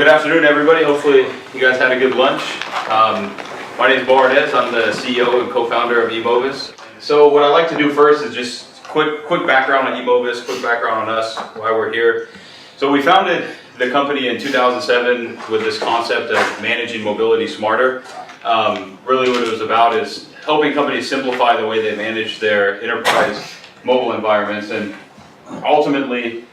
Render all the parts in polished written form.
Good afternoon, everybody. Hopefully you guys had a good lunch. My name is Bo Arnez. I'm the CEO and co-founder of eMovis. So what I'd like to do first is just quick background on eMovis, quick background on us, why we're here. So we founded the company in 2007 with this concept of managing mobility smarter. Really what it was about is helping companies simplify the way they manage their enterprise mobile environments, and ultimately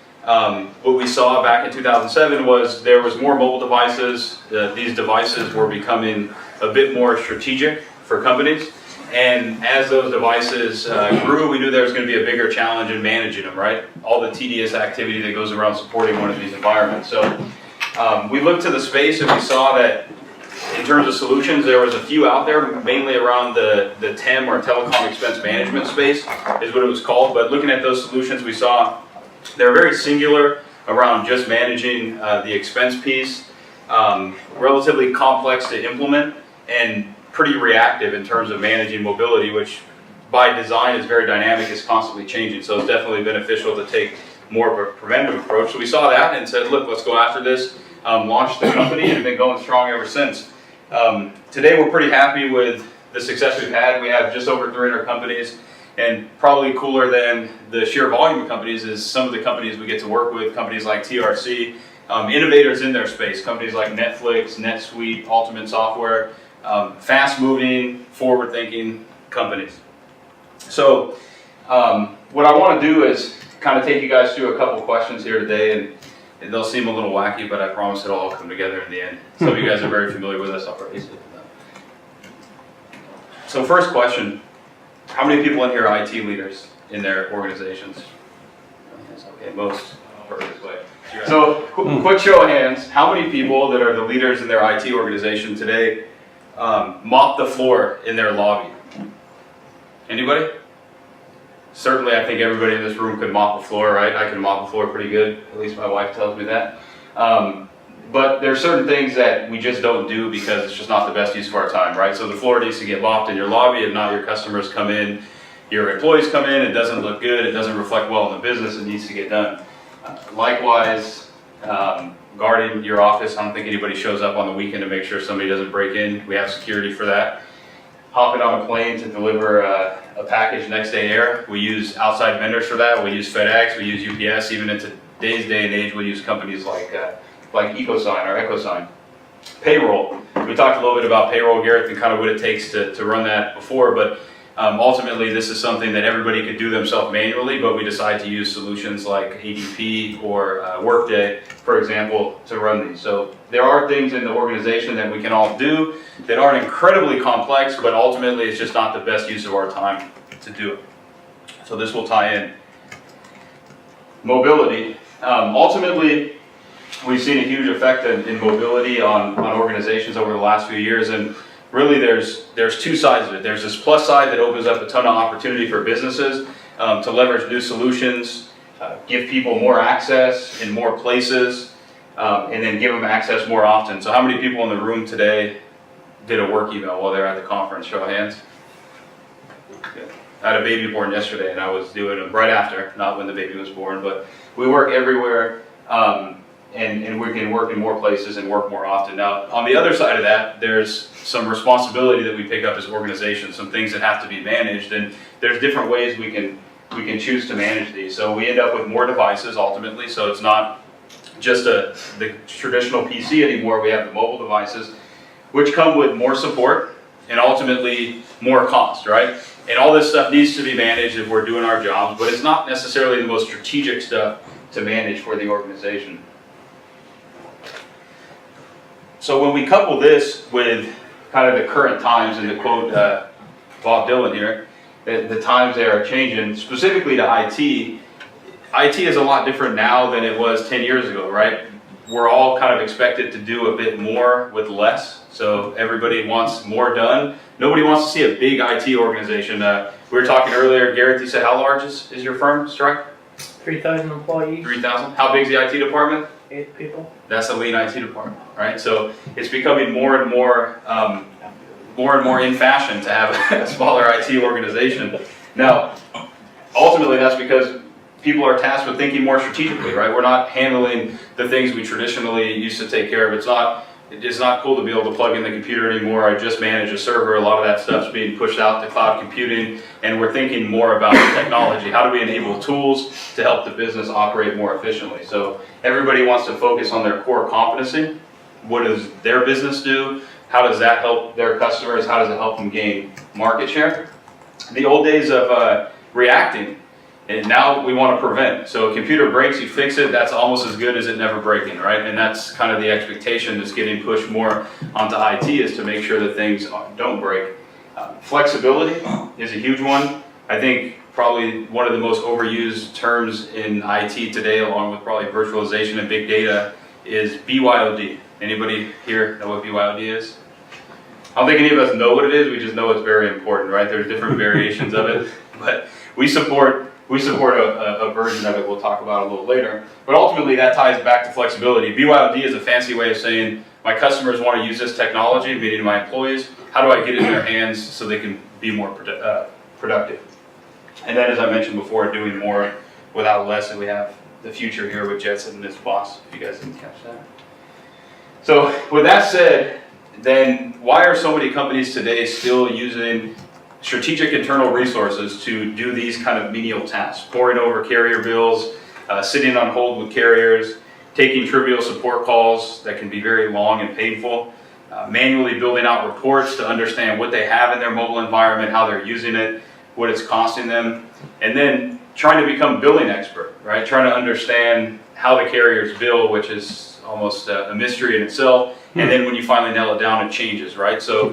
what we saw back in 2007 was there was more mobile devices. These devices were becoming a bit more strategic for companies, and as those devices grew, we knew there was going to be a bigger challenge in managing them, right? All the tedious activity that goes around supporting one of these environments. So we looked to the space and we saw that in terms of solutions, there was a few out there, mainly around the TEM or telecom expense management space is what it was called. But looking at those solutions, we saw they're very singular around just managing the expense piece, relatively complex to implement, and pretty reactive in terms of managing mobility, which by design is very dynamic, is constantly changing. So it's definitely beneficial to take more of a preventative approach. So we saw that and said, look, let's go after this, launched the company, and have been going strong ever since. Today we're pretty happy with the success we've had. We have just over 300 companies. And probably cooler than the sheer volume of companies is some of the companies we get to work with, companies like TRC, innovators in their space, companies like Netflix, NetSuite, Ultimate Software, fast-moving, forward-thinking companies. So what I want to do is kind of take you guys through a couple questions here today, and they'll seem a little wacky, but I promise it'll all come together in the end. Some of you guys are very familiar with us already. So first question. How many people in here are IT leaders in their organizations? Okay, most. Perfect way. So, quick show of hands. How many people that are the leaders in their IT organization today mop the floor in their lobby? Anybody? Certainly, I think everybody in this room could mop the floor, right? I can mop the floor pretty good. At least my wife tells me that. But there are certain things that we just don't do because it's just not the best use of our time, right? So the floor needs to get mopped in your lobby, if not your customers come in, your employees come in, it doesn't look good, it doesn't reflect well in the business, it needs to get done. Likewise, guarding your office, I don't think anybody shows up on the weekend to make sure somebody doesn't break in. We have security for that. Hopping on a plane to deliver a package next day air, we use outside vendors for that. We use FedEx, we use UPS, even in today's day and age, we use companies like EcoSign or EchoSign. Payroll. We talked a little bit about payroll, Garrett, and kind of what it takes to run that before, but ultimately this is something that everybody could do themselves manually, but we decide to use solutions like ADP or Workday, for example, to run these. So there are things in the organization that we can all do that aren't incredibly complex, but ultimately it's just not the best use of our time to do it. So this will tie in. Mobility. Ultimately, we've seen a huge effect in mobility on organizations over the last few years, and really there's two sides of it. There's this plus side that opens up a ton of opportunity for businesses to leverage new solutions, give people more access in more places, and then give them access more often. So how many people in the room today did a work email while they're at the conference? Show of hands. I had a baby born yesterday, and I was doing it right after, not when the baby was born, but we work everywhere. And we can work in more places and work more often. Now, on the other side of that, there's some responsibility that we pick up as organizations, some things that have to be managed, and there's different ways we can choose to manage these. So we end up with more devices ultimately, so it's not just the traditional PC anymore. We have the mobile devices, which come with more support and ultimately more cost, right? And all this stuff needs to be managed if we're doing our jobs, but it's not necessarily the most strategic stuff to manage for the organization. So when we couple this with kind of the current times, and to quote Bob Dylan here, the times they are changing, specifically to IT is a lot different now than it was 10 years ago, right? We're all kind of expected to do a bit more with less, so everybody wants more done. Nobody wants to see a big IT organization. We were talking earlier, Garrett, you said how large is your firm, Strike? 3,000 employees. 3,000? How big is the IT department? 8 people. That's a lean IT department, right? So it's becoming more and more in fashion to have a smaller IT organization. Now, ultimately, that's because people are tasked with thinking more strategically, right? We're not handling the things we traditionally used to take care of. It's not cool to be able to plug in the computer anymore. I just manage a server. A lot of that stuff's being pushed out to cloud computing, and we're thinking more about technology. How do we enable tools to help the business operate more efficiently? So everybody wants to focus on their core competency. What does their business do? How does that help their customers? How does it help them gain market share? The old days of reacting, and now we want to prevent. So a computer breaks, you fix it, that's almost as good as it never breaking, right? And that's kind of the expectation that's getting pushed more onto IT, is to make sure that things don't break. Flexibility is a huge one. I think probably one of the most overused terms in IT today, along with probably virtualization and big data, is BYOD. Anybody here know what BYOD is? I don't think any of us know what it is, we just know it's very important, right? There's different variations of it, but we support a version of it we'll talk about a little later. But ultimately that ties back to flexibility. BYOD is a fancy way of saying my customers want to use this technology, meaning my employees. How do I get it in their hands so they can be more productive? And then, as I mentioned before, doing more without less. And we have the future here with Jetson and his boss, if you guys didn't catch that. So with that said, then why are so many companies today still using strategic internal resources to do these kind of menial tasks? Pouring over carrier bills, sitting on hold with carriers, taking trivial support calls that can be very long and painful, manually building out reports to understand what they have in their mobile environment, how they're using it, what it's costing them, and then trying to become billing expert, right? Trying to understand how the carriers bill, which is almost a mystery in itself. And then when you finally nail it down, it changes, right? So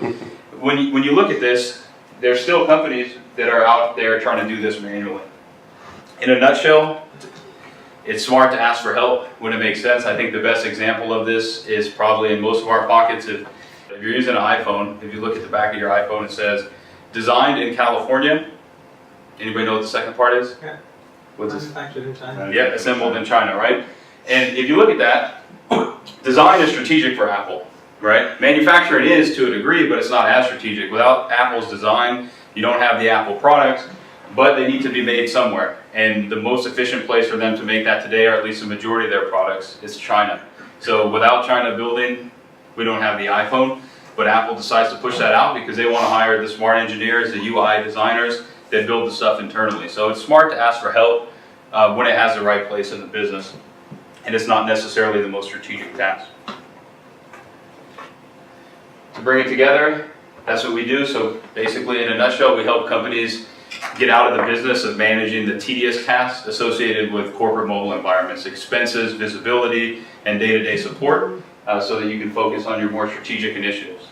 when you look at this, there's still companies that are out there trying to do this manually. In a nutshell, it's smart to ask for help when it makes sense. I think the best example of this is probably in most of our pockets. If you're using an iPhone, if you look at the back of your iPhone, it says, designed in California. Anybody know what the second part is? Yeah. What's this? Manufactured in China. Yeah, assembled in China, right? And if you look at that, design is strategic for Apple, right? Manufacturing is to a degree, but it's not as strategic. Without Apple's design, you don't have the Apple products, but they need to be made somewhere. And the most efficient place for them to make that today, or at least the majority of their products, is China. So without China building, we don't have the iPhone, but Apple decides to push that out because they want to hire the smart engineers, the UI designers that build the stuff internally. So it's smart to ask for help when it has the right place in the business, and it's not necessarily the most strategic task. To bring it together, that's what we do. So basically, in a nutshell, we help companies get out of the business of managing the tedious tasks associated with corporate mobile environments, expenses, visibility, and day-to-day support, so that you can focus on your more strategic initiatives.